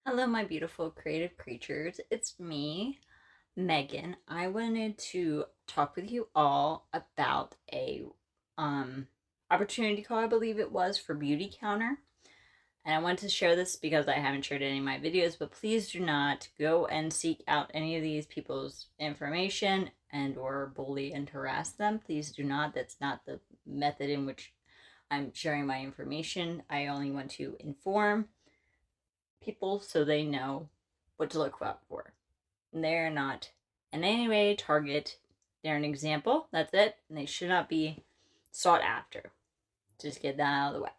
Hello, my beautiful creative creatures. It's me, Megan. I wanted to talk with you all about a um opportunity call, I believe it was, for Beautycounter. And I want to share this because I haven't shared any of my videos, but please do not go and seek out any of these people's information and or bully and harass them. Please do not. That's not the method in which I'm sharing my information. I only want to inform people so they know what to look out for. And they're not in any way target. They're an example. That's it. And they should not be sought after. Just get that out of the way.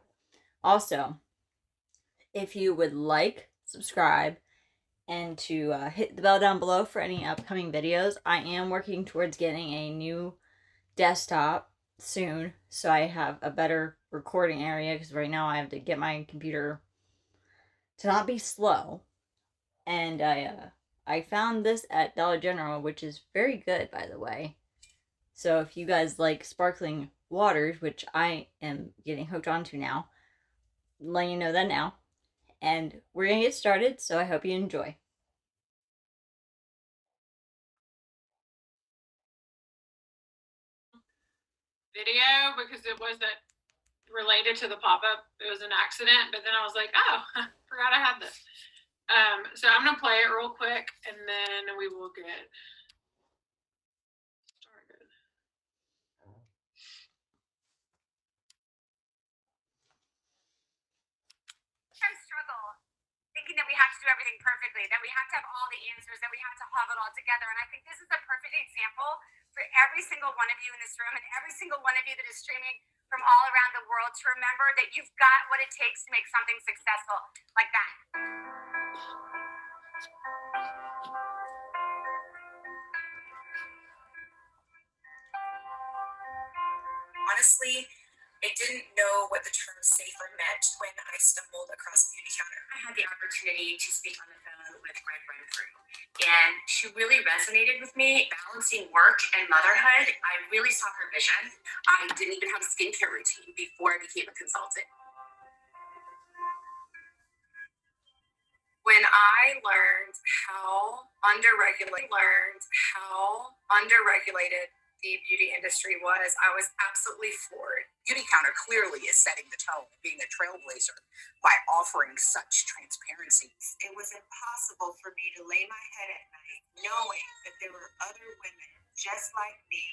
Also, if you would like, subscribe, and to hit the bell down below for any upcoming videos. I am working towards getting a new desktop soon, so I have a better recording area, because right now I have to get my computer to not be slow. And I found this at Dollar General, which is very good, by the way. So if you guys like sparkling waters, which I am getting hooked onto now, letting you know that now. And we're gonna get started, so I hope you enjoy. Video because it wasn't related to the pop-up. It was an accident, but then I was like, oh, forgot I had this. So I'm gonna play it real quick and then we will get started. I struggle thinking that we have to do everything perfectly, that we have to have all the answers, that we have to have it all together. And I think this is a perfect example for every single one of you in this room and every single one of you that is streaming from all around the world to remember that you've got what it takes to make something successful like that. Honestly, I didn't know what the term safer meant when I stumbled across Beautycounter. I had the opportunity to speak on the phone with Greg Renfrew, and she really resonated with me. Balancing work and motherhood, I really saw her vision. I didn't even have a skincare routine before I became a consultant. When I learned how underregulated the beauty industry was, I was absolutely floored. Beautycounter clearly is setting the tone, being a trailblazer by offering such transparency. It was impossible for me to lay my head at night knowing that there were other women just like me,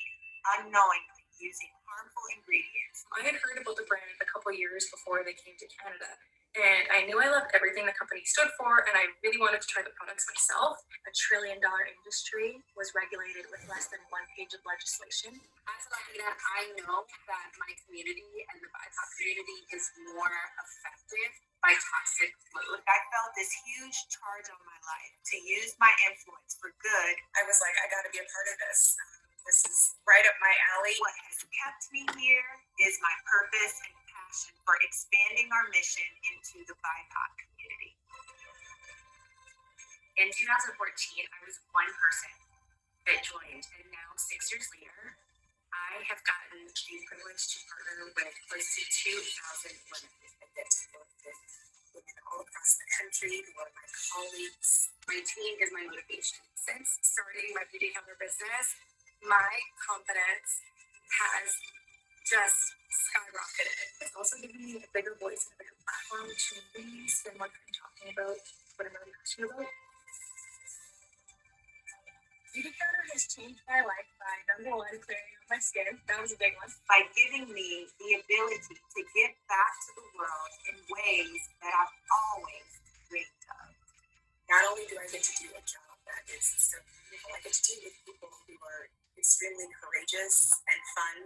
unknowingly using harmful ingredients. I had heard about the brand a couple years before they came to Canada. And I knew I loved everything the company stood for, and I really wanted to try the products myself. A $1 trillion industry was regulated with less than one page of legislation. As a Latina, I know that my community and the BIPOC community is more affected by toxic food. I felt this huge charge on my life to use my influence for good. I was like, I gotta be a part of this. This is right up my alley. What has kept me here is my purpose and passion for expanding our mission into the BIPOC community. In 2014, I was one person that joined, and now 6 years later, I have gotten the privilege to partner with close to 2,000 women. I get to work with women all across the country who are my colleagues. My team is my motivation. Since starting my Beautycounter business, my confidence has just skyrocketed. It's also given me a bigger voice and a bigger platform to really spend more time talking about what I'm really passionate about. Beautycounter has changed my life by, number one, clearing up my skin. That was a big one. By giving me the ability to give back to the world in ways that I've always dreamed of. Not only do I get to do a job that is so beautiful, I get to do with people who are extremely courageous and fun.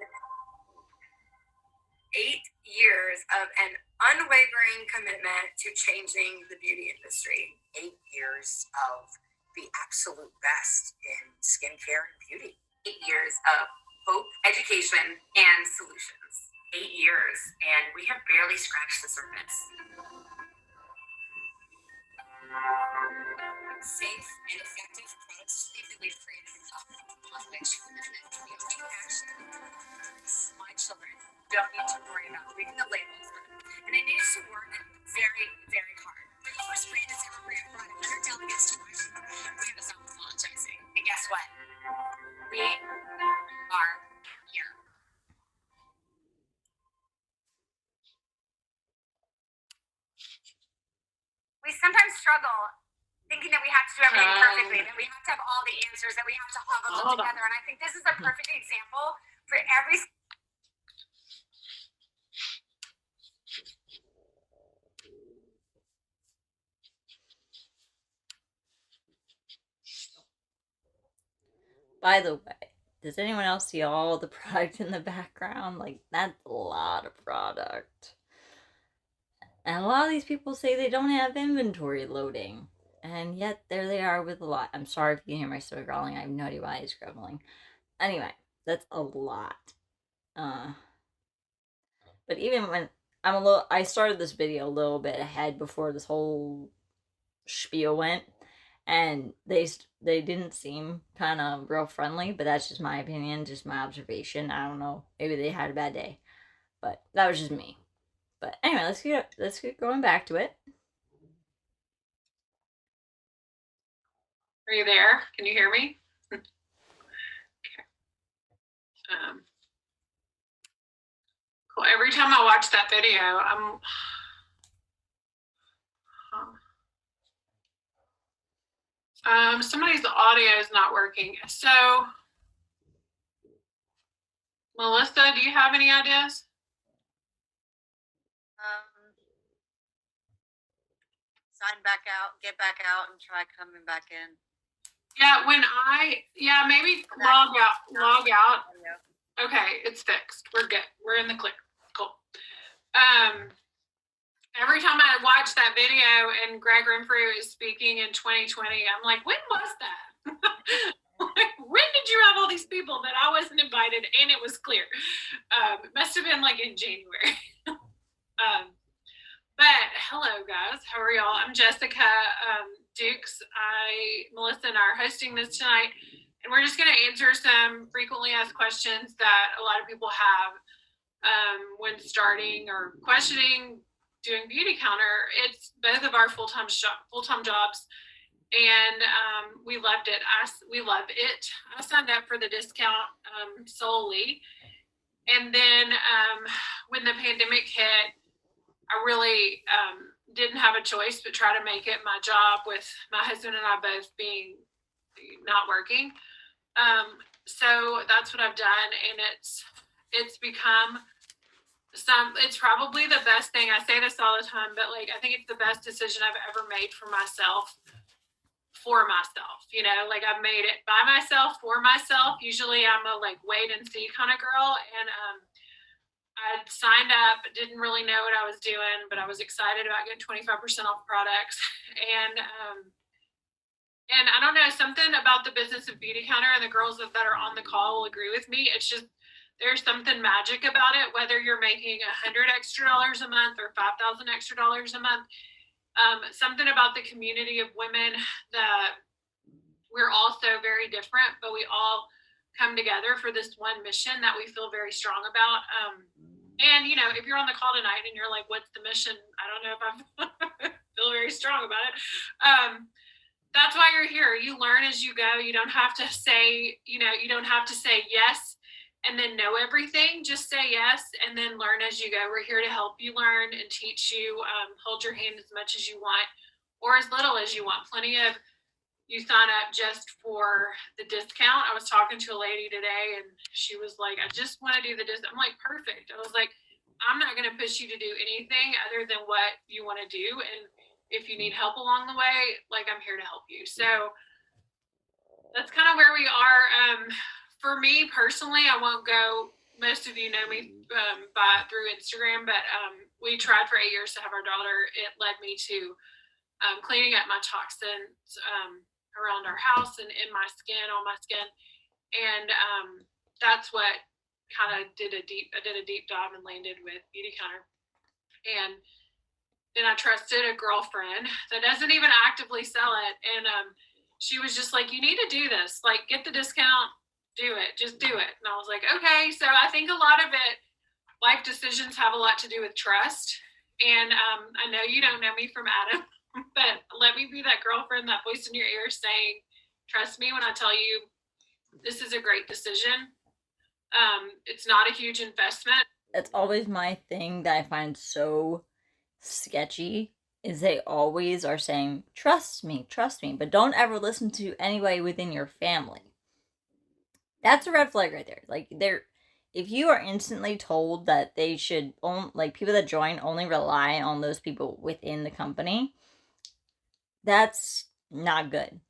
8 years of an unwavering commitment to changing the beauty industry. 8 years of the absolute best in skincare and beauty. 8 years of hope, education, and solutions. 8 years, and we have barely scratched the surface. Safe and effective products that we've created on which my children don't need to worry about reading the labels. And I knew to work very, very hard. most famous ever brand product. You're telling us too much. We gotta stop apologizing. And guess what? We are here. We sometimes struggle thinking that we have to do everything perfectly, that we have to have all the answers, that we have to all go together. And I think this is a perfect example for every. By the way, does anyone else see all the product in the background? Like, that's a lot of product. And a lot of these people say they don't have inventory loading. And yet, there they are with a lot. I'm sorry if you can hear my stomach growling. I have no idea why it's grumbling. Anyway, that's a lot. But even when I started this video a little bit ahead before this whole spiel went, and they didn't seem kind of real friendly, but that's just my opinion, just my observation. I don't know, maybe they had a bad day, but that was just me. But anyway, let's get going back to it. Are you there? Can you hear me? Okay. Cool. Every time I watch that video, somebody's audio is not working. So, Melissa, do you have any ideas? Sign back out, get back out, and try coming back in. Yeah, maybe log out. Okay, it's fixed. We're good. We're in the clear. Cool. Every time I watch that video and Greg Renfrew is speaking in 2020, I'm like, when was that? When did you have all these people that I wasn't invited and it was clear? It must have been like in January. But hello guys, how are y'all? I'm Jessica Dukes. Melissa and I are hosting this tonight, and we're just going to answer some frequently asked questions that a lot of people have when starting or questioning doing Beautycounter. It's both of our full-time jobs, and we loved it. We love it. I signed up for the discount solely, and then when the pandemic hit, I really didn't have a choice but try to make it my job, with my husband and I both being not working. So that's what I've done, and it's become it's probably the best thing. I say this all the time, but like I think it's the best decision I've ever made for myself. You know, like I've made it by myself, for myself. Usually I'm a like wait and see kind of girl, and I signed up, didn't really know what I was doing, but I was excited about getting 25% off products. And I don't know, something about the business of Beautycounter, and the girls that are on the call will agree with me. It's just, there's something magic about it, whether you're making $100 extra a month or $5,000 extra a month. Something about the community of women that we're all so very different, but we all come together for this one mission that we feel very strong about. And, you know, if you're on the call tonight and you're like, what's the mission? I don't know if I feel very strong about it. That's why you're here. You learn as you go. You don't have to say, you don't have to say yes and then know everything. Just say yes and then learn as you go. We're here to help you learn and teach you, hold your hand as much as you want or as little as you want. Plenty of you sign up just for the discount. I was talking to a lady today and she was like, I just want to do the discount. I'm like, perfect. I was like, I'm not going to push you to do anything other than what you want to do. And if you need help along the way, like I'm here to help you. So that's kind of where we are. For me personally, I won't go, most of you know me through Instagram, but we tried for 8 years to have our daughter. It led me to cleaning up my toxins around our house and in my skin, on my skin. And that's what kind of did a deep dive and landed with Beautycounter. And then I trusted a girlfriend that doesn't even actively sell it. And she was just like, you need to do this, like get the discount, do it, just do it. And I was like, okay. So I think a lot of it, life decisions have a lot to do with trust. And I know you don't know me from Adam, But let me be that girlfriend, that voice in your ear saying, trust me when I tell you this is a great decision. It's not a huge investment. That's always my thing that I find so sketchy is they always are saying, trust me, but don't ever listen to anybody within your family. That's a red flag right there. Like, if you are instantly told that they should like people that join only rely on those people within the company, that's not good,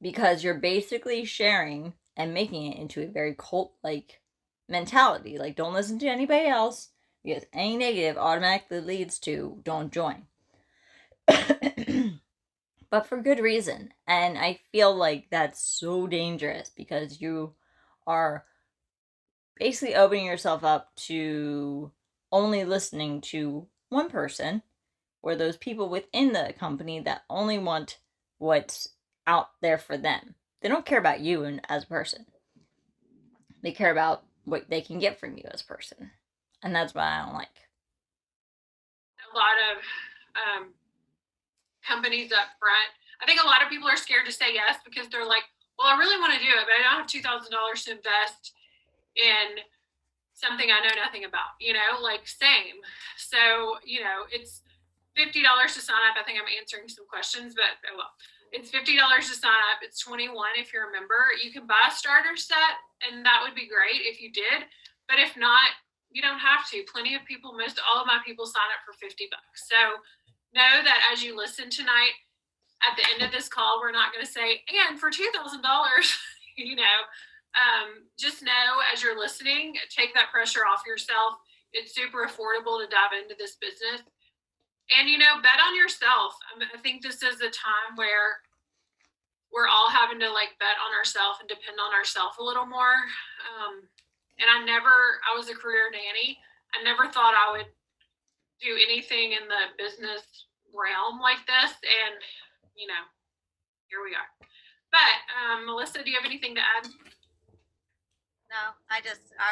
because you're basically sharing and making it into a very cult like mentality. Like, don't listen to anybody else, because any negative automatically leads to don't join. But for good reason. And I feel like that's so dangerous, because you are basically opening yourself up to only listening to one person, or those people within the company that only want what's out there for them. They don't care about you as a person. They care about what they can get from you as a person. And that's what I don't like. A lot of companies up front, I think a lot of people are scared to say yes because they're like, well, I really want to do it, but I don't have $2,000 to invest in something I know nothing about, like same. So, it's $50 to sign up. I think I'm answering some questions, but oh well. It's $50 to sign up. It's $21 if you're a member. You can buy a starter set, and that would be great if you did. But if not, you don't have to. Plenty of people, most all of my people sign up for $50. So know that as you listen tonight, at the end of this call, we're not going to say, and for $2,000, just know as you're listening, take that pressure off yourself. It's super affordable to dive into this business. And, bet on yourself. I think this is a time where we're all having to bet on ourselves and depend on ourselves a little more. And I was a career nanny. I never thought I would do anything in the business realm like this. And, here we are. But Melissa, do you have anything to add? No, I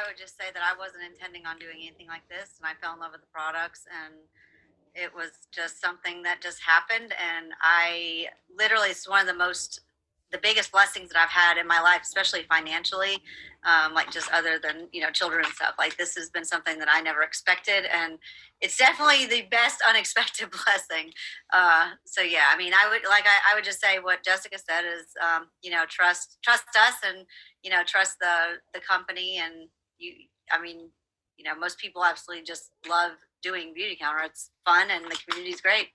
would just say that I wasn't intending on doing anything like this, and I fell in love with the products, and it was just something that just happened. And I literally, it's one of the biggest blessings that I've had in my life, especially financially, like just other than, children and stuff. Like, this has been something that I never expected. And it's definitely the best unexpected blessing. So yeah, I mean, I would just say what Jessica said is, trust us, and, trust the company. And most people absolutely just love doing Beautycounter. It's fun and the community's great.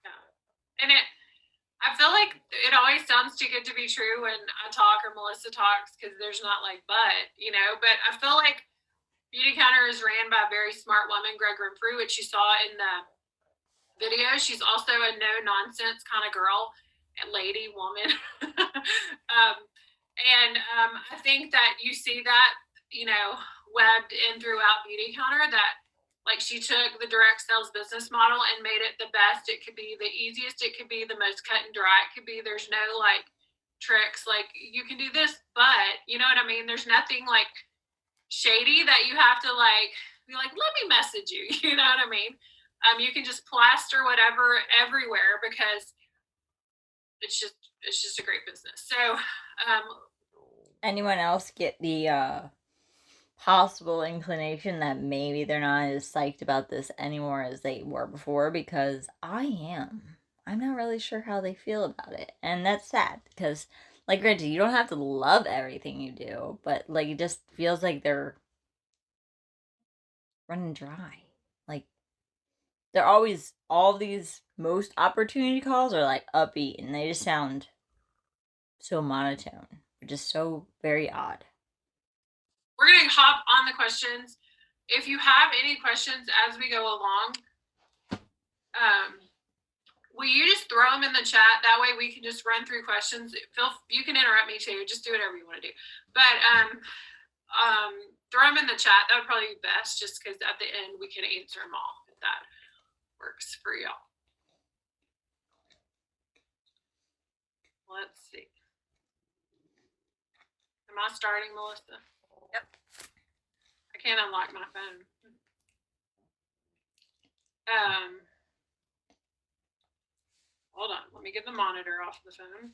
Yeah. And I feel like it always sounds too good to be true when I talk or Melissa talks, because there's not but I feel like Beautycounter is ran by a very smart woman, Greg Renfrew, which you saw in the video. She's also a no nonsense kind of girl and lady woman. I think that you see that, webbed in throughout Beautycounter, that she took the direct sales business model and made it the best it could be, the easiest it could be, the most cut and dry it could be. There's no tricks, you can do this, but you know what I mean? There's nothing shady that you have to be let me message you. You know what I mean? You can just plaster whatever everywhere, because it's just a great business. So anyone else get the possible inclination that maybe they're not as psyched about this anymore as they were before? Because I am. I'm not really sure how they feel about it. And that's sad, because, granted, you don't have to love everything you do, but, it just feels like they're running dry. They're always, all these, most opportunity calls are, upbeat, and they just sound so monotone. They're just so very odd. We're going to hop on the questions. If you have any questions as we go along, will you just throw them in the chat? That way we can just run through questions. You can interrupt me too. Just do whatever you want to do. But throw them in the chat. That would probably be best, just because at the end we can answer them all, if that works for y'all. Let's see. Am I starting, Melissa? Yep. I can't unlock my phone. me get the monitor off the phone.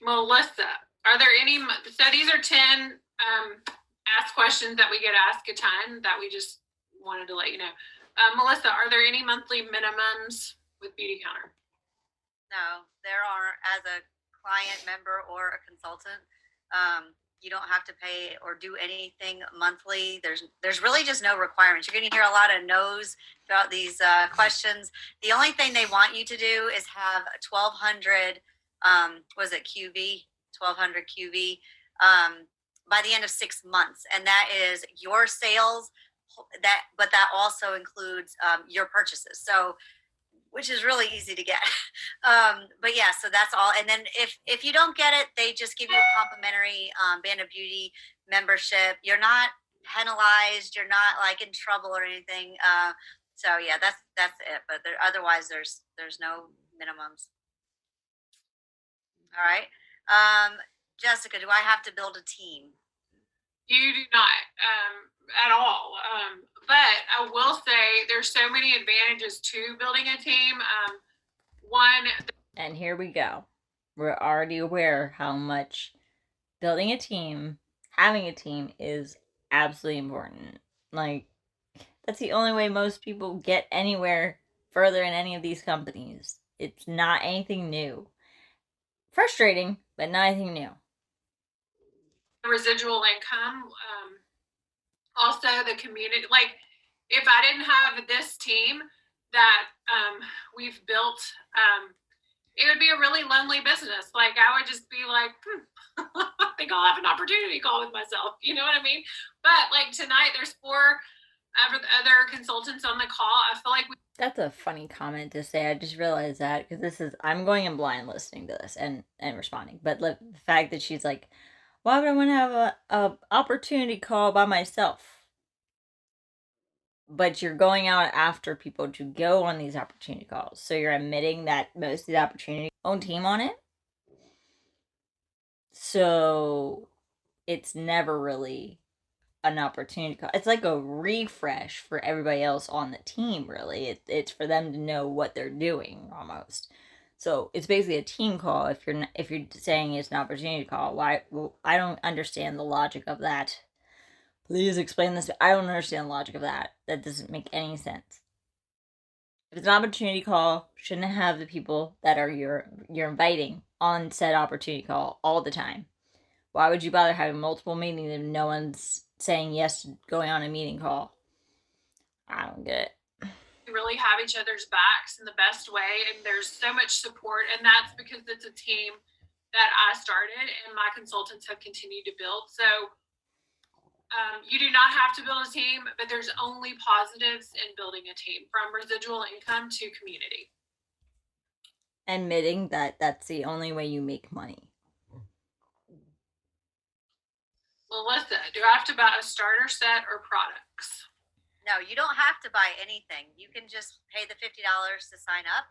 Melissa, are there any, so these are 10 ask questions that we get asked a ton that we just wanted to let you know. Melissa, are there any monthly minimums with Beautycounter? No, there are. As a client member or a consultant, you don't have to pay or do anything monthly. There's really just no requirements. You're going to hear a lot of no's throughout these questions. The only thing they want you to do is have 1,200, was it QV? 1,200 QV by the end of 6 months, and that is your sales. But that also includes your purchases. So, which is really easy to get. But yeah, so that's all. And then if you don't get it, they just give you a complimentary Band of Beauty membership. You're not penalized. You're not like in trouble or anything. So yeah, that's it. But otherwise, there's no minimums. All right. Jessica, do I have to build a team? You do not at all. But I will say there's so many advantages to building a team. One, and here we go. We're already aware how much building a team, having a team is absolutely important. Like, that's the only way most people get anywhere further in any of these companies. It's not anything new. Frustrating, but not anything new. Residual income. Also, the community. Like, if I didn't have this team that we've built, it would be a really lonely business. Like, I would just be like, I think I'll have an opportunity call with myself. You know what I mean? But like tonight, there's 4 other consultants on the call. I feel like that's a funny comment to say. I just realized that because I'm going in blind listening to this and responding. But the fact that she's like, why would I want to have a opportunity call by myself? But you're going out after people to go on these opportunity calls. So you're admitting that most of the opportunity own team on it. So it's never really an opportunity call. It's like a refresh for everybody else on the team, really. It's for them to know what they're doing almost. So it's basically a team call. If you're saying it's an opportunity call, why? Well, I don't understand the logic of that. Please explain this. I don't understand the logic of that. That doesn't make any sense. If it's an opportunity call, shouldn't have the people that are you're inviting on said opportunity call all the time. Why would you bother having multiple meetings if no one's saying yes to going on a meeting call? I don't get it. Really have each other's backs in the best way, and there's so much support, and that's because it's a team that I started and my consultants have continued to build. So you do not have to build a team, but there's only positives in building a team, from residual income to community. Admitting that that's the only way you make money. Melissa, do I have to buy a starter set or products? No, you don't have to buy anything. You can just pay the $50 to sign up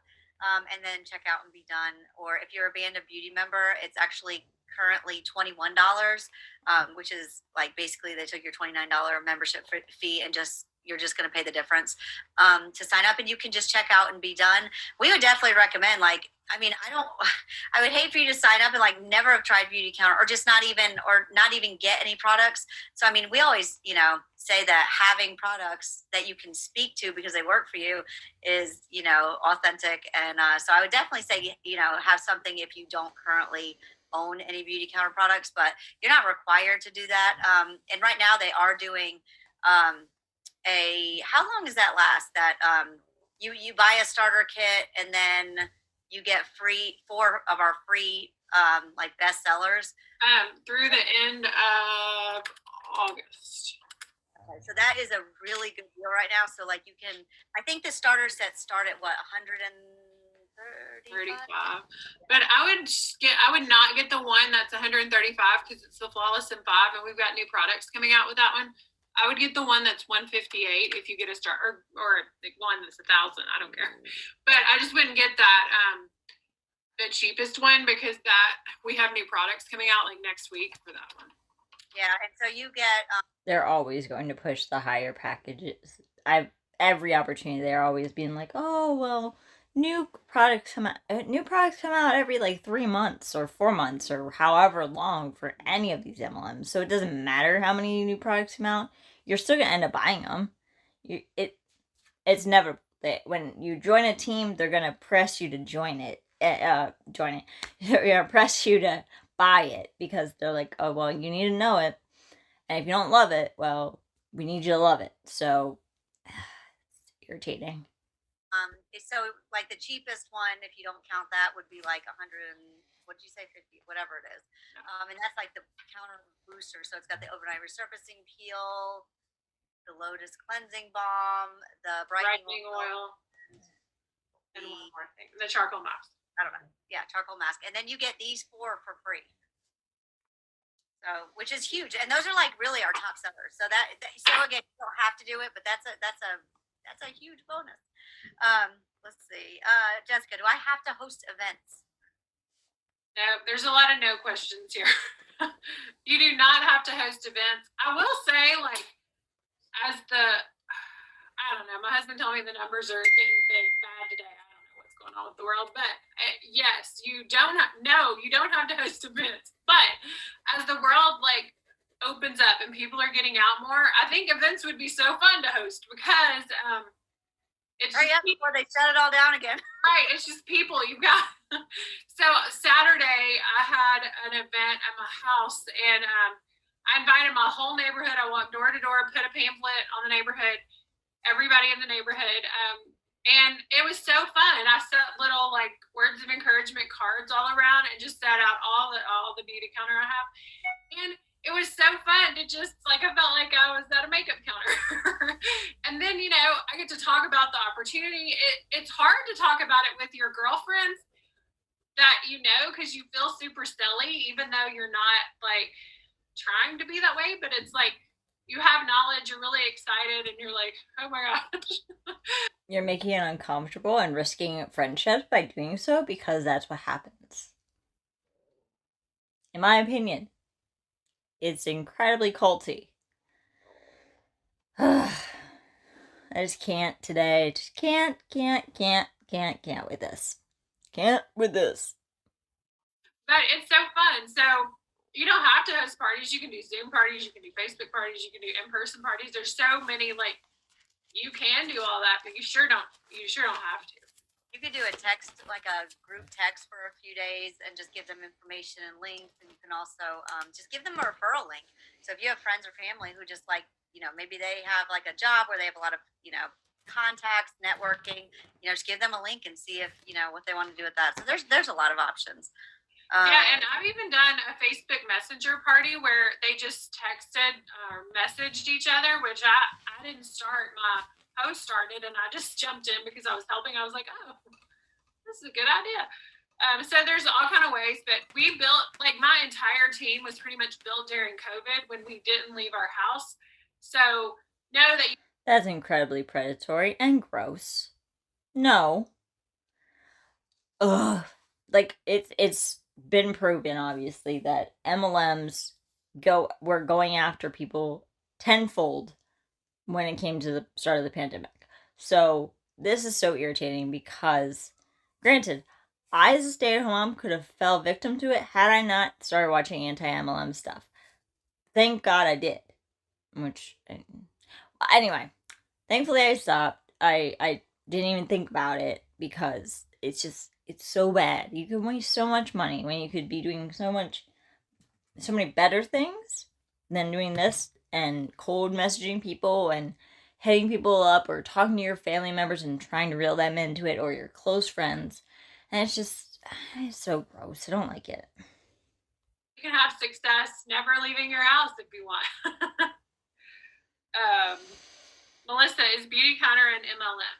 and then check out and be done. Or if you're a Band of Beauty member, it's actually currently $21, which is like basically they took your $29 membership fee and you're just going to pay the difference to sign up, and you can just check out and be done. We would definitely recommend, like, I mean, I would hate for you to sign up and like never have tried Beautycounter or just not even get any products. So, I mean, we always, say that having products that you can speak to because they work for you is, authentic. And so I would definitely say, have something if you don't currently own any Beautycounter products, but you're not required to do that. And right now they are doing how long does that last? That you buy a starter kit and then you get 4 of our free like best sellers through the end of August. Okay, so that is a really good deal right now. So like I think the starter sets start at what, 135. But I would not get the one that's 135 because it's the Flawless in 5, and we've got new products coming out with that one. I would get the one that's 158 if you get a starter, or the one that's 1,000. I don't care, but I just wouldn't get that the cheapest one because that we have new products coming out like next week for that one. Yeah, and so you get. They're always going to push the higher packages. every opportunity they're always being like, oh well, new products come out every like 3 months or 4 months or however long for any of these MLMs. So it doesn't matter how many new products come out, you're still gonna end up buying them. It's never when you join a team, they're gonna press you to join it. Join it. They're gonna press you to buy it because they're like, oh well, you need to know it, and if you don't love it, well, we need you to love it. So it's irritating. So like the cheapest one, if you don't count that, would be like 100 and what'd you say, 50, whatever it is. And that's like the counter booster. So it's got the overnight resurfacing peel, the lotus cleansing balm, the brightening oil, and one more thing, the charcoal mask. I don't know. Yeah, charcoal mask, and then you get these 4 for free. So, which is huge, and those are like really our top sellers. So so again, you don't have to do it, but that's a huge bonus. Let's see, Jessica, do I have to host events? No, there's a lot of no questions here. You do not have to host events. I will say, like, I don't know, my husband told me the numbers are getting bad today. I don't know what's going on with the world, but yes, you don't have to host events. But as the world like opens up and people are getting out more, I think events would be so fun to host because it's right up before they shut it all down again. Right, it's just people you've got. So Saturday I had an event at my house, and I invited my whole neighborhood. I walked door to door, put a pamphlet on the neighborhood, everybody in the neighborhood, and it was so fun. I set little like words of encouragement cards all around, and just set out all the Beautycounter I have, and it was so fun to just like, I felt like I was at a makeup counter. And then, I get to talk about the opportunity. It's hard to talk about it with your girlfriends that because you feel super silly, even though you're not like trying to be that way, but it's like you have knowledge, you're really excited, and you're like, oh my gosh. You're making it uncomfortable and risking friendships by doing so because that's what happens. In my opinion, it's incredibly culty. I just can't today. Just can't with this. Can't with this. But it's so fun. So you don't have to host parties. You can do Zoom parties. You can do Facebook parties. You can do in-person parties. There's so many, like, you can do all that, but you sure don't have to. You could do a text, like a group text for a few days and just give them information and links. And you can also just give them a referral link. So if you have friends or family who just like, maybe they have like a job where they have a lot of, contacts, networking, just give them a link and see if, what they want to do with that. So there's a lot of options. Yeah, and I've even done a Facebook Messenger party where they just texted or messaged each other, which I didn't start. My host started, and I just jumped in because I was helping. I was like, oh, this is a good idea. So there's all kind of ways, but we built, like, my entire team was pretty much built during COVID when we didn't leave our house. So know that that's incredibly predatory and gross. No. Ugh. Like, it's been proven, obviously, that MLMs were going after people tenfold when it came to the start of the pandemic. So this is so irritating because, granted, I as a stay-at-home mom could have fell victim to it had I not started watching anti-MLM stuff. Thank God I did. Anyway, thankfully I stopped. I didn't even think about it because it's so bad. You can waste so much money when you could be doing so many better things than doing this and cold messaging people and hitting people up or talking to your family members and trying to reel them into it, or your close friends. And it's so gross. I don't like it. You can have success never leaving your house if you want. Melissa, is Beautycounter an MLM?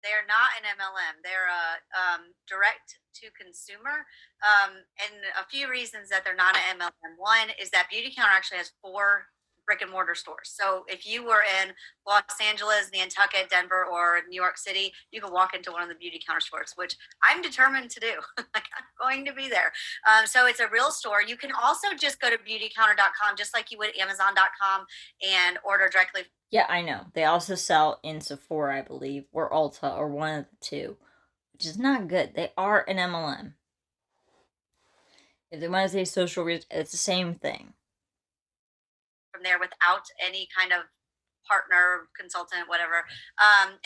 They're not an MLM. They're a direct to consumer. And a few reasons that they're not an MLM. One is that Beautycounter actually has 4 brick and mortar stores. So if you were in Los Angeles, Nantucket, Denver, or New York City, you can walk into one of the Beautycounter stores, which I'm determined to do. Like, I'm going to be there. So it's a real store. You can also just go to beautycounter.com, just like you would amazon.com, and order directly. Yeah, I know. They also sell in Sephora, I believe, or Ulta, or one of the two, which is not good. They are an MLM. If they want to say social reach, it's the same thing. From there without any kind of partner, consultant, whatever.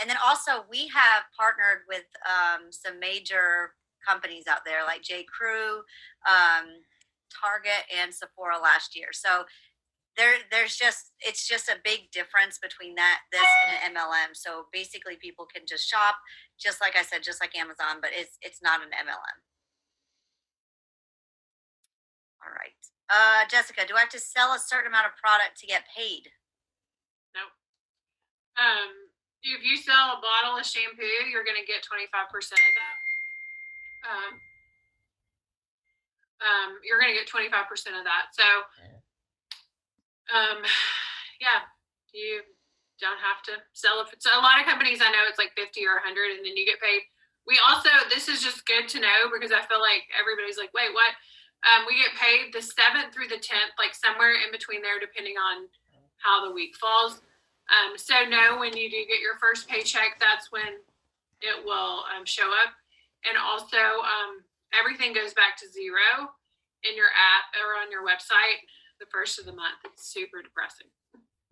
And then also we have partnered with some major companies out there like J. Crew, Target, and Sephora last year. So it's just a big difference between this and an MLM. So basically people can just shop, just like I said, just like Amazon, but it's not an MLM. All right. Jessica, do I have to sell a certain amount of product to get paid? No. If you sell a bottle of shampoo, you're going to get 25% of that. You're going to get 25% of that. So, yeah, you don't have to sell it. So a lot of companies I know it's like 50 or 100, and then you get paid. We also, this is just good to know because I feel like everybody's like, wait, what? We get paid the 7th through the 10th, like somewhere in between there, depending on how the week falls. So know when you do get your first paycheck, that's when it will show up. And also, everything goes back to zero in your app or on your website the first of the month. It's super depressing.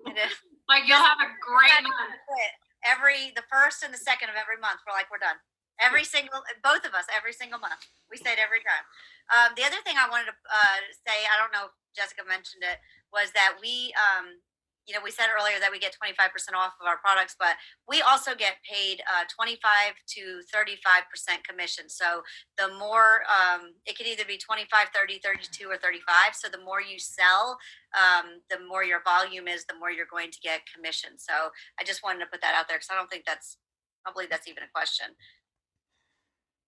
It is. Like, you'll have a great month. The first and the second of every month, we're done. Both of us, every single month. We say it every time. The other thing I wanted to say, I don't know if Jessica mentioned it, was that we said earlier that we get 25% off of our products, but we also get paid 25 to 35% commission. So the more, it could either be 25, 30, 32, or 35. So the more you sell, the more your volume is, the more you're going to get commission. So I just wanted to put that out there because I don't believe that's even a question.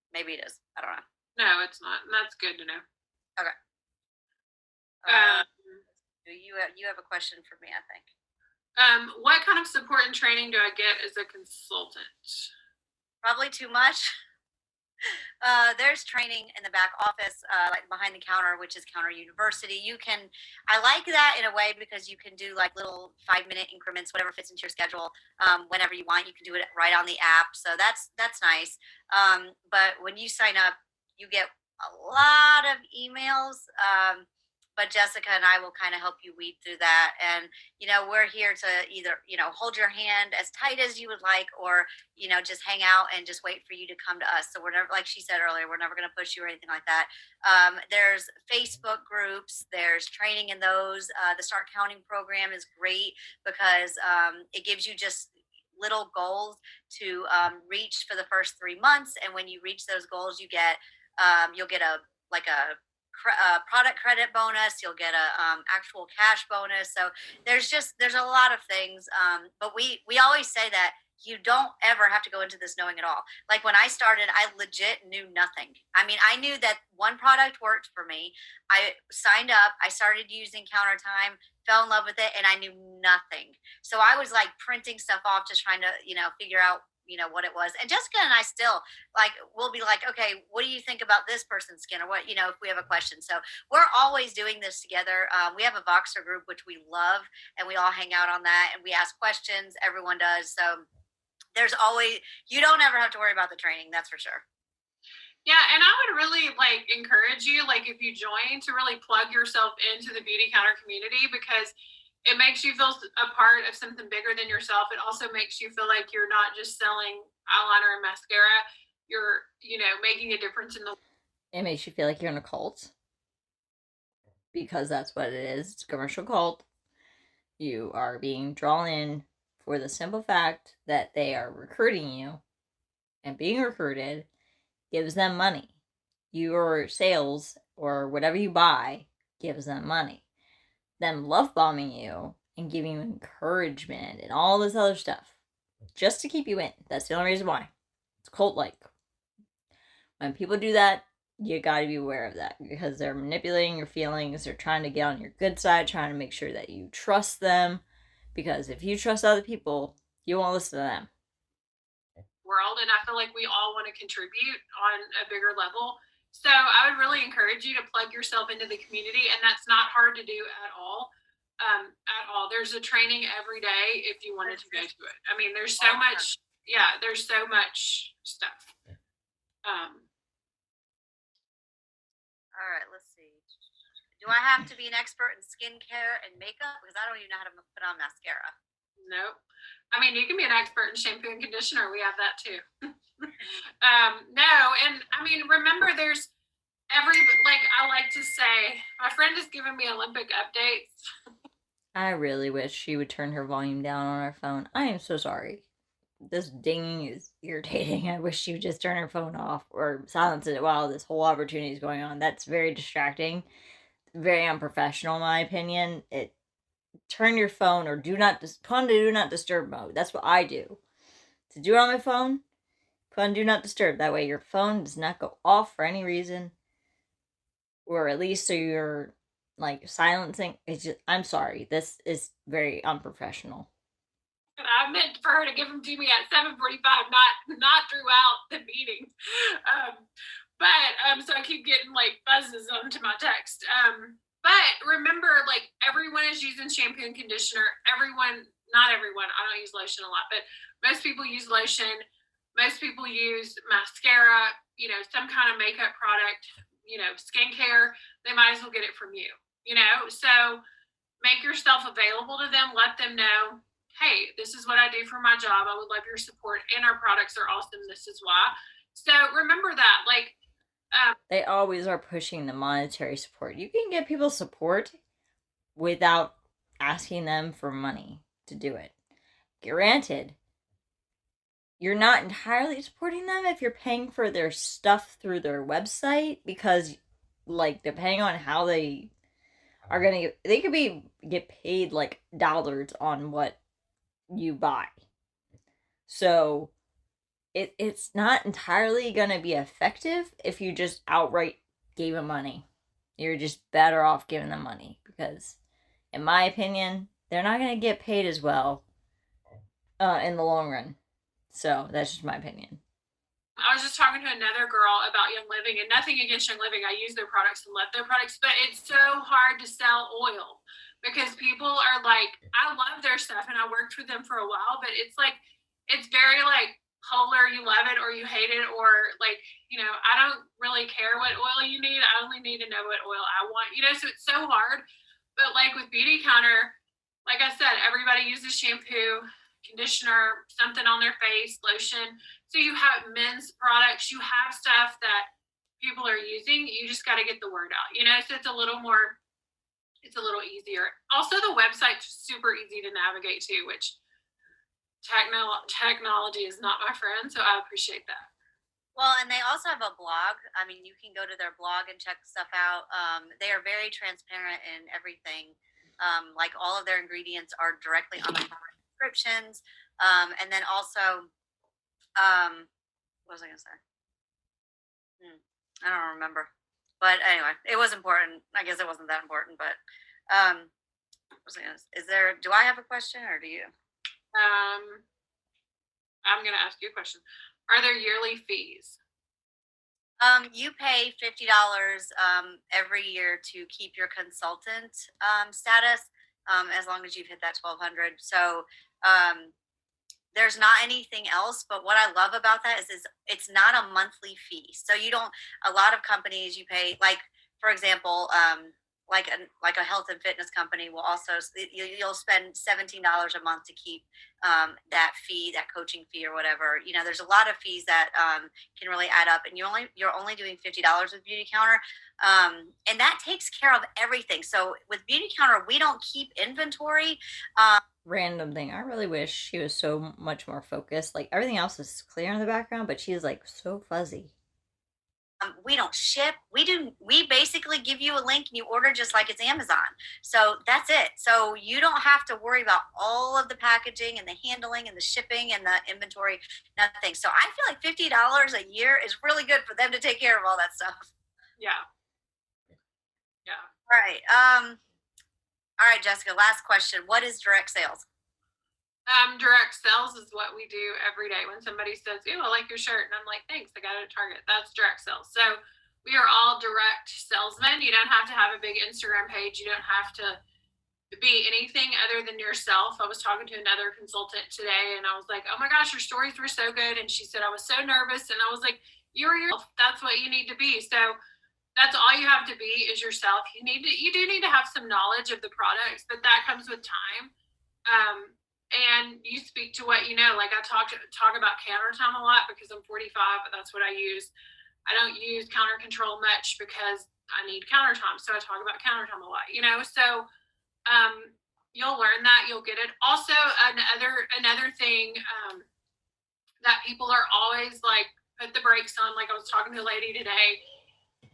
Maybe it is. I don't know. No, it's not. And that's good to know. Okay. You have a question for me, I think. What kind of support and training do I get as a consultant? Probably too much. There's training in the back office, like behind the counter, which is Counter University. I like that in a way because you can do like little 5-minute increments, whatever fits into your schedule, whenever you want. You can do it right on the app. So that's nice. But when you sign up, you get a lot of emails. But Jessica and I will kind of help you weed through that. And, we're here to either, hold your hand as tight as you would like, or, just hang out and just wait for you to come to us. So we're never, like she said earlier, we're never going to push you or anything like that. There's Facebook groups, there's training in those. The Start Counting program is great because it gives you just little goals to reach for the first 3 months. And when you reach those goals, you'll get a product credit bonus. You'll get a actual cash bonus. So there's a lot of things. But we always say that you don't ever have to go into this knowing it all. Like when I started, I legit knew nothing. I mean, I knew that one product worked for me. I signed up, I started using Counter Time, fell in love with it, and I knew nothing. So I was like printing stuff off, just trying to, figure out what it was. And Jessica and I still we'll be like, okay, what do you think about this person's skin, or what, if we have a question. So we're always doing this together. We have a Voxer group, which we love, and we all hang out on that and we ask questions. Everyone does. So you don't ever have to worry about the training. That's for sure. Yeah. And I would really encourage you, if you join, to really plug yourself into the Beautycounter community, because it makes you feel a part of something bigger than yourself. It also makes you feel like you're not just selling eyeliner and mascara. You're, making a difference in the world. It makes you feel like you're in a cult. Because that's what it is. It's a commercial cult. You are being drawn in for the simple fact that they are recruiting you. And being recruited gives them money. Your sales or whatever you buy gives them money. Them love bombing you and giving you encouragement and all this other stuff just to keep you in. That's the only reason why. It's cult-like. When people do that, you got to be aware of that because they're manipulating your feelings. They're trying to get on your good side, trying to make sure that you trust them. Because if you trust other people, you won't listen to them. World, and I feel like we all want to contribute on a bigger level. So I would really encourage you to plug yourself into the community, and that's not hard to do at all. At all. There's a training every day if you wanted to go to it. I mean, there's so much. Yeah, there's so much stuff. All right, let's see. Do I have to be an expert in skincare and makeup? Because I don't even know how to put on mascara. Nope. I mean, you can be an expert in shampoo and conditioner. We have that too. No, and I mean, remember, there's like I like to say, my friend is giving me Olympic updates. I really wish she would turn her volume down on her phone. I am so sorry. This dinging is irritating. I wish she would just turn her phone off or silence it while this whole opportunity is going on. That's very distracting, very unprofessional, in my opinion. Turn your phone or put on do not disturb mode. That's what I do. To do it on my phone, put on do not disturb. That way your phone does not go off for any reason, or at least so you're like silencing. It's just, I'm sorry. This is very unprofessional. I meant for her to give them to me at 7:45, not throughout the meeting. So I keep getting like buzzes onto my text. But remember, like, everyone is using shampoo and conditioner. Not everyone. I don't use lotion a lot, but most people use lotion. Most people use mascara. Some kind of makeup product. Skincare. They might as well get it from you. So make yourself available to them. Let them know, hey, this is what I do for my job. I would love your support, and our products are awesome. This is why. So remember that, like, they always are pushing the monetary support. You can get people support without asking them for money to do it. Granted, you're not entirely supporting them if you're paying for their stuff through their website, because, like, depending on how they are gonna they could get paid like dollars on what you buy. So it's not entirely gonna be effective if you just outright gave them money. You're just better off giving them money because, in my opinion, they're not gonna get paid as well in the long run. So that's just my opinion. I was just talking to another girl about Young Living, and nothing against Young Living. I use their products and love their products, but it's so hard to sell oil because people are like, I love their stuff and I worked with them for a while, but it's like, it's very like polar. You love it or you hate it, or like, I don't really care what oil you need. I only need to know what oil I want, so it's so hard. But like with Beautycounter, like I said, everybody uses shampoo, conditioner, something on their face, lotion. So you have men's products, you have stuff that people are using. You just got to get the word out, so it's a little easier. Also, the website's super easy to navigate too, which technology is not my friend, so I appreciate that. Well, and they also have a blog. I mean, you can go to their blog and check stuff out. They are very transparent in everything. Like, all of their ingredients are directly on the descriptions. And then also, what was I gonna say? I don't remember. But anyway, it was important. I guess it wasn't that important, but what was I gonna? Do I have a question or do you? I'm gonna ask you a question. Are there yearly fees? You pay $50 every year to keep your consultant status, as long as you've hit that 1,200. So there's not anything else. But what I love about that is it's not a monthly fee. So you don't. A lot of companies you pay, like, for example, like a health and fitness company will also, you'll spend $17 a month to keep that fee, that coaching fee or whatever. There's a lot of fees that can really add up, and you're only doing $50 with Beautycounter, and that takes care of everything. So with Beautycounter, we don't keep inventory. Random thing. I really wish she was so much more focused. Like, everything else is clear in the background, but she's like so fuzzy. We don't ship. We basically give you a link and you order just like it's Amazon. So that's it. So you don't have to worry about all of the packaging and the handling and the shipping and the inventory, nothing. So I feel like $50 a year is really good for them to take care of all that stuff. Yeah. Yeah. All right. All right, Jessica, last question. What is direct sales? Direct sales is what we do every day. When somebody says, "Ooh, I like your shirt," and I'm like, "Thanks, I got it at Target." That's direct sales. So we are all direct salesmen. You don't have to have a big Instagram page. You don't have to be anything other than yourself. I was talking to another consultant today and I was like, "Oh my gosh, your stories were so good." And she said, "I was so nervous." And I was like, "You're yourself. That's what you need to be." So that's all you have to be is yourself. You do need to have some knowledge of the products, but that comes with time. And you speak to what you know. Like I talk about counter time a lot because I'm 45, but that's what I use. I don't use counter control much because I need counter time. So I talk about counter time a lot, you know? So you'll learn that, you'll get it. Also, another thing that people are always like, put the brakes on. Like I was talking to a lady today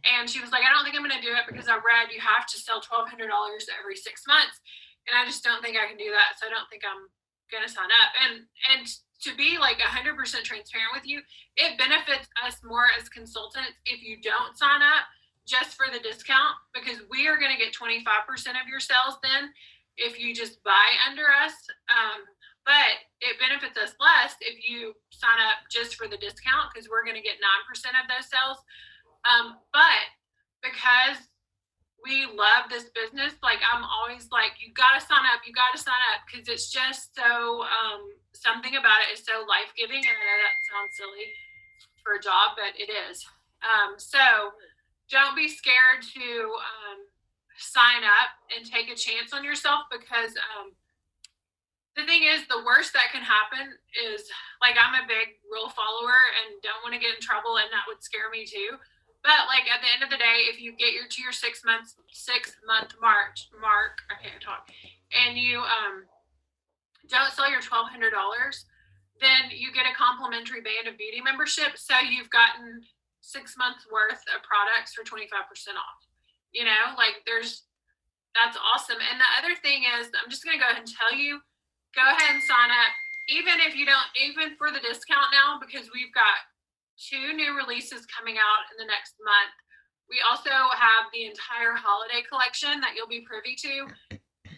and she was like, "I don't think I'm going to do it because I read you have to sell $1,200 every 6 months. And I just don't think I can do that. So I don't think I'm going to sign up." And to be like 100% transparent with you, it benefits us more as consultants if you don't sign up just for the discount, because we are going to get 25% of your sales then if you just buy under us. But it benefits us less if you sign up just for the discount because we're going to get 9% of those sales. But because we love this business, like I'm always like, you got to sign up because it's just so something about it is so life-giving. And I know that sounds silly for a job, but it is. So don't be scared to sign up and take a chance on yourself, because the thing is, the worst that can happen is, like, I'm a big rule follower and don't want to get in trouble, and that would scare me too. But like at the end of the day, if you get to your 6 month mark, I can't talk, and you don't sell your $1,200, then you get a complimentary band of beauty membership. So you've gotten 6 months worth of products for 25% off. You know, like that's awesome. And the other thing is, I'm just gonna go ahead and tell you, go ahead and sign up, even if you don't, even for the discount now, because we've got 2 new releases coming out in the next month. We also have the entire holiday collection that you'll be privy to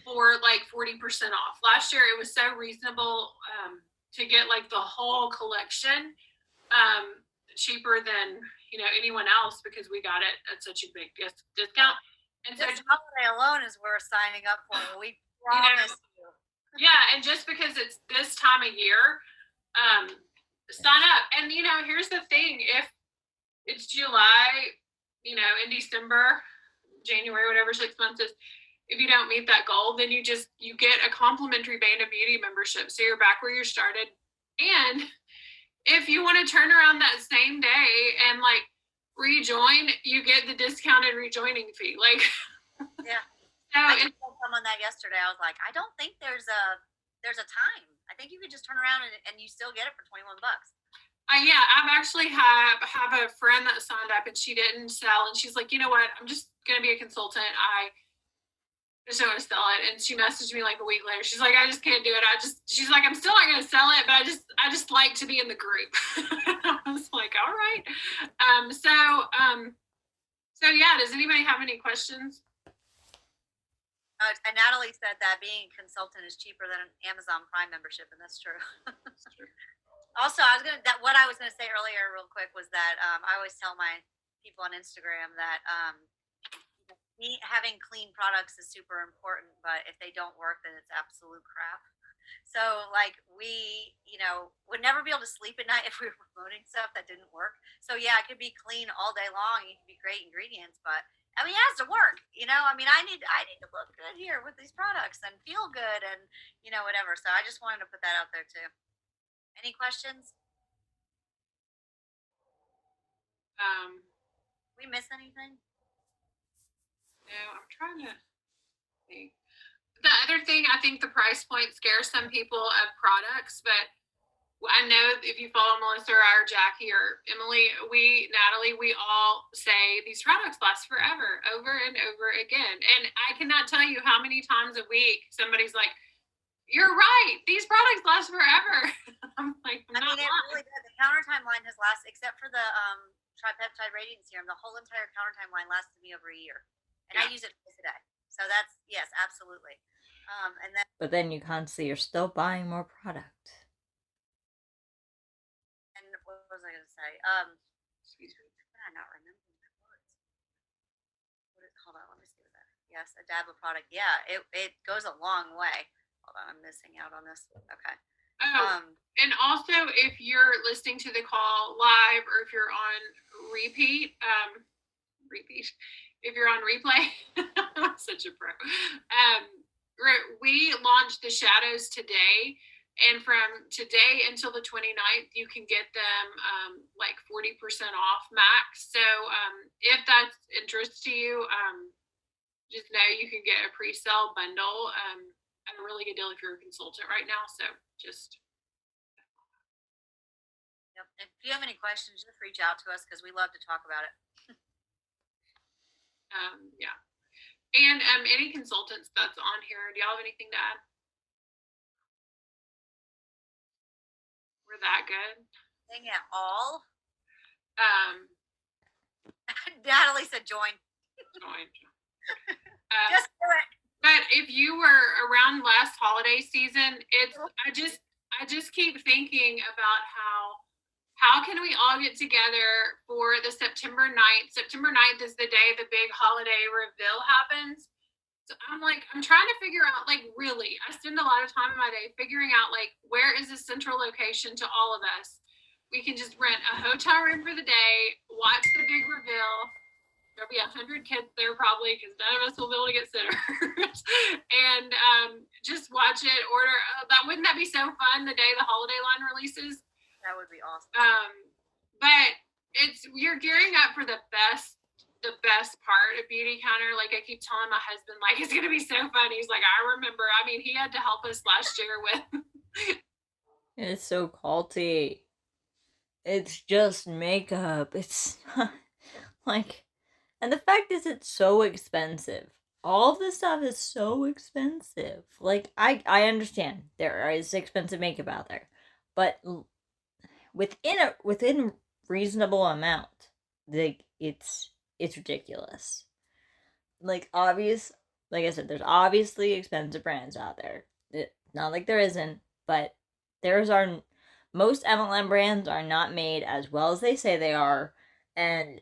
for like 40% off. Last year it was so reasonable to get like the whole collection cheaper than anyone else, because we got it at such a big discount. And so this holiday alone is worth signing up for. We promise you. Yeah, and just because it's this time of year, sign up. And here's the thing: if it's July, in December, January, whatever 6 months is, if you don't meet that goal, then you get a complimentary band of beauty membership, so you're back where you started. And if you want to turn around that same day and like rejoin, you get the discounted rejoining fee. Like, yeah. So I just told someone that yesterday. I was like, I don't think there's a time. I think you could just turn around and you still get it for $21. Yeah, I've actually have a friend that signed up and she didn't sell, and she's like, "You know what? I'm just gonna be a consultant. I just don't want to sell it." And she messaged me like a week later. She's like, "I just can't do it. She's like, I'm still not gonna sell it, but I just like to be in the group." I was like, all right. So yeah. Does anybody have any questions? And Natalie said that being a consultant is cheaper than an Amazon Prime membership, and that's true. That's true. Also, what I was gonna say earlier, real quick, was that I always tell my people on Instagram that having clean products is super important, but if they don't work, then it's absolute crap. So like we, would never be able to sleep at night if we were promoting stuff that didn't work. So yeah, it could be clean all day long. It could be great ingredients, but I mean, it has to work. I mean, I need to look good here with these products and feel good and whatever. So I just wanted to put that out there too. Any questions? We miss anything? No, I'm trying to think. The other thing, I think the price point scares some people of products, but I know if you follow Melissa or Jackie or Emily, Natalie, we all say these products last forever, over and over again. And I cannot tell you how many times a week somebody's like, "You're right, these products last forever." I'm like, I mean, it really does. The counter time line has lasted, except for the tripeptide radiant serum. The whole entire counter time line lasted me over a year, and I use it twice a day. So that's, yes, absolutely. And then But then you constantly are still buying more product. and what was I going to say? Excuse me, I not remember my words. Hold on, let me see what that. Yes, a dab of product. Yeah, it goes a long way. Hold on, I'm missing out on this. Okay. Oh, and also if you're listening to the call live or if you're on repeat, if you're on replay, I'm such a pro. We launched the shadows today, and from today until the 29th, you can get them like 40% off max. So if that's interest to you, just know you can get a pre-sale bundle at a really good deal if you're a consultant right now. So just Yep. If you have any questions, just reach out to us because we love to talk about it. yeah. And any consultants that's on here, do y'all have anything to add? We're that good. Thing at all? Um, Natalie said join. join. Just do it. But if you were around last holiday season, I just keep thinking about how can we all get together for the September 9th? September 9th is the day the big holiday reveal happens. So I'm trying to figure out, like, really, I spend a lot of time in my day figuring out, like, where is a central location to all of us? We can just rent a hotel room for the day, watch the big reveal. There'll be 100 kids there probably because none of us will be able to get sitters. And just watch it, order. Wouldn't that be so fun the day the holiday line releases? That would be awesome. But you're gearing up for the best part of Beautycounter. Like I keep telling my husband, like, it's gonna be so fun. He's like, I remember. I mean, he had to help us last year with. It's so culty. It's just makeup. It's like, and the fact is, it's so expensive. All of this stuff is so expensive. Like, I understand there is expensive makeup out there, but within reasonable amount, like it's ridiculous. Like like I said, there's obviously expensive brands out there. Not like there isn't, but most MLM brands are not made as well as they say they are, and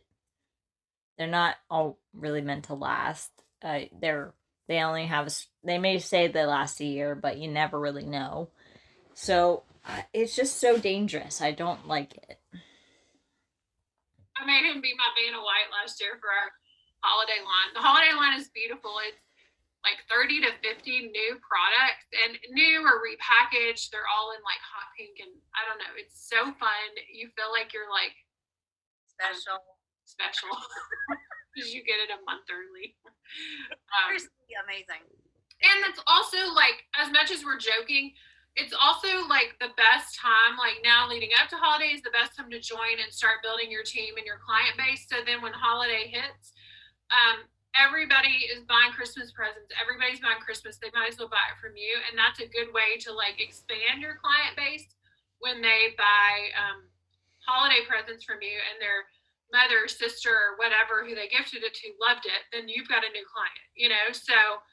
they're not all really meant to last. They only have they may say they last a year, but you never really know. So it's just so dangerous. I don't like it. I made him be my Vanna White last year for our holiday line. The holiday line is beautiful. It's like 30 to 50 new products, and new or repackaged. They're all in like hot pink, and I don't know. It's so fun. You feel like you're like special because you get it a month early. Amazing. And it's also like, as much as we're joking, it's also like the best time, like now leading up to holidays, the best time to join and start building your team and your client base. So then when holiday hits, everybody is buying Christmas presents. Everybody's buying Christmas. They might as well buy it from you. And that's a good way to like expand your client base when they buy holiday presents from you and their mother, sister, or whatever who they gifted it to loved it. Then you've got a new client, So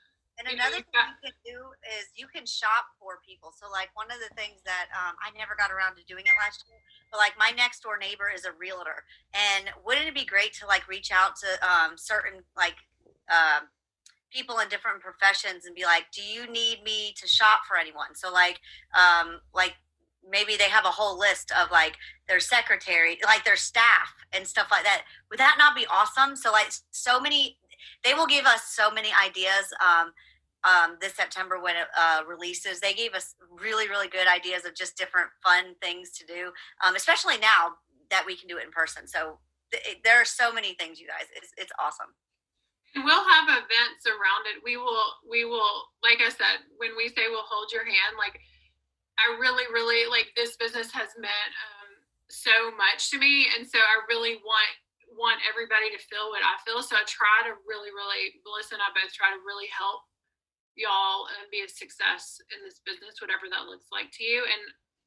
and another thing you can do is you can shop for people. So like one of the things that I never got around to doing it last year, but like my next door neighbor is a realtor, and wouldn't it be great to like reach out to certain like people in different professions and be like, do you need me to shop for anyone? So like maybe they have a whole list of like their secretary, like their staff and stuff like that. Would that not be awesome? So like they will give us so many ideas this September when it releases. They gave us really, really good ideas of just different fun things to do, especially now that we can do it in person. So there are so many things, you guys. It's awesome. And we'll have events around it. We will, like I said, when we say we'll hold your hand, like I really, really, like this business has meant so much to me. And so I really want everybody to feel what I feel. So I try to really, really, Melissa and I both try to really help y'all be a success in this business, whatever that looks like to you. And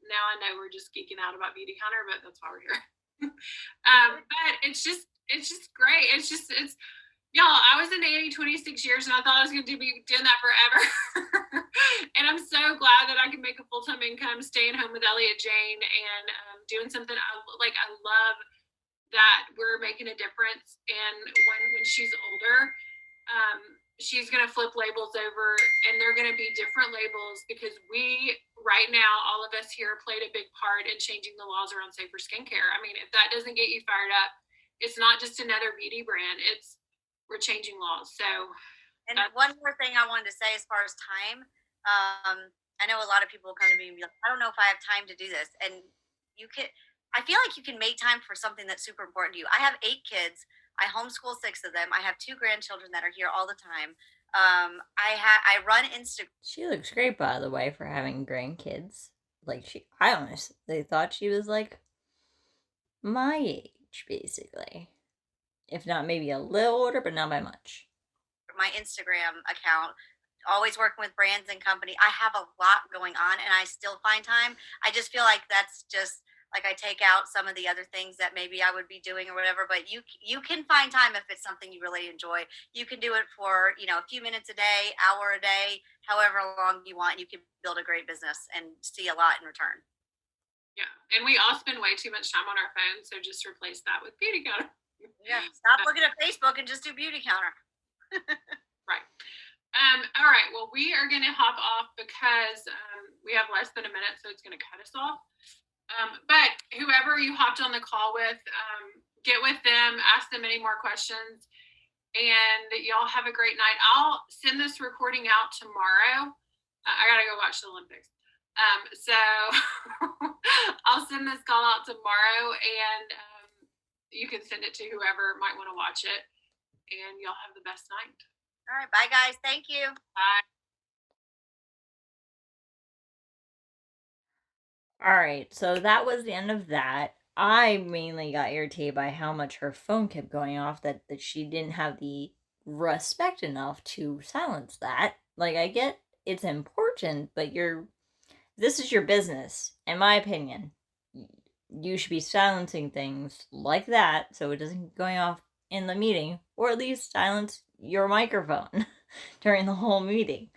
now I know we're just geeking out about Beautycounter, but that's why we're here. But it's just great. It's y'all. I was a nanny 26 years, and I thought I was going to be doing that forever. And I'm so glad that I can make a full time income, staying home with Elliot Jane, and doing something I like. I love that we're making a difference. And when she's older, she's going to flip labels over, and they're going to be different labels, because we right now, all of us here, played a big part in changing the laws around safer skincare. I mean, if that doesn't get you fired up, it's not just another beauty brand, it's we're changing laws. So and one more thing I wanted to say as far as time, I know a lot of people come to me and be like, I don't know if I have time to do this. And you can, I feel like you can make time for something that's super important to you. I have 8 kids. I homeschool 6 of them. I have 2 grandchildren that are here all the time. I run Instagram. She looks great, by the way, for having grandkids. Like, I honestly thought she was like my age, basically. If not maybe a little older, but not by much. My Instagram account, always working with brands and company. I have a lot going on, and I still find time. I just feel like that's just like I take out some of the other things that maybe I would be doing or whatever. But you can find time if it's something you really enjoy. You can do it for a few minutes a day, hour a day, however long you want. You can build a great business and see a lot in return. Yeah, and we all spend way too much time on our phones, so just replace that with Beautycounter. Yeah, stop looking at Facebook and just do Beautycounter. Right. All right. Well, we are going to hop off because we have less than a minute, so it's going to cut us off. But whoever you hopped on the call with, get with them, ask them any more questions, and y'all have a great night. I'll send this recording out tomorrow. I got to go watch the Olympics. So I'll send this call out tomorrow, and you can send it to whoever might want to watch it. And y'all have the best night. All right. Bye, guys. Thank you. Bye. Alright, so that was the end of that. I mainly got irritated by how much her phone kept going off, that she didn't have the respect enough to silence that. Like, I get it's important, but this is your business, in my opinion. You should be silencing things like that so it doesn't keep going off in the meeting, or at least silence your microphone during the whole meeting.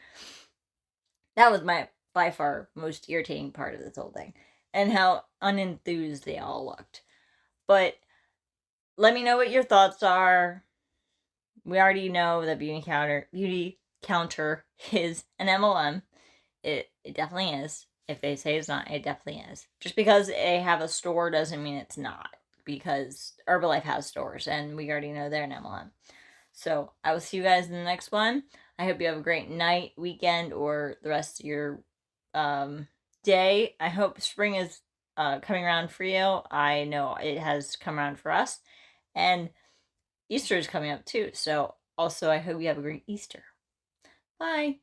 That was my by far most irritating part of this whole thing, and how unenthused they all looked. But let me know what your thoughts are. We already know that Beautycounter is an MLM. It definitely is. If they say it's not, it definitely is. Just because they have a store doesn't mean it's not. Because Herbalife has stores, and we already know they're an MLM. So I will see you guys in the next one. I hope you have a great night, weekend, or the rest of your day. I hope spring is coming around for you. I know it has come around for us. And Easter is coming up too. So also I hope you have a great Easter. Bye.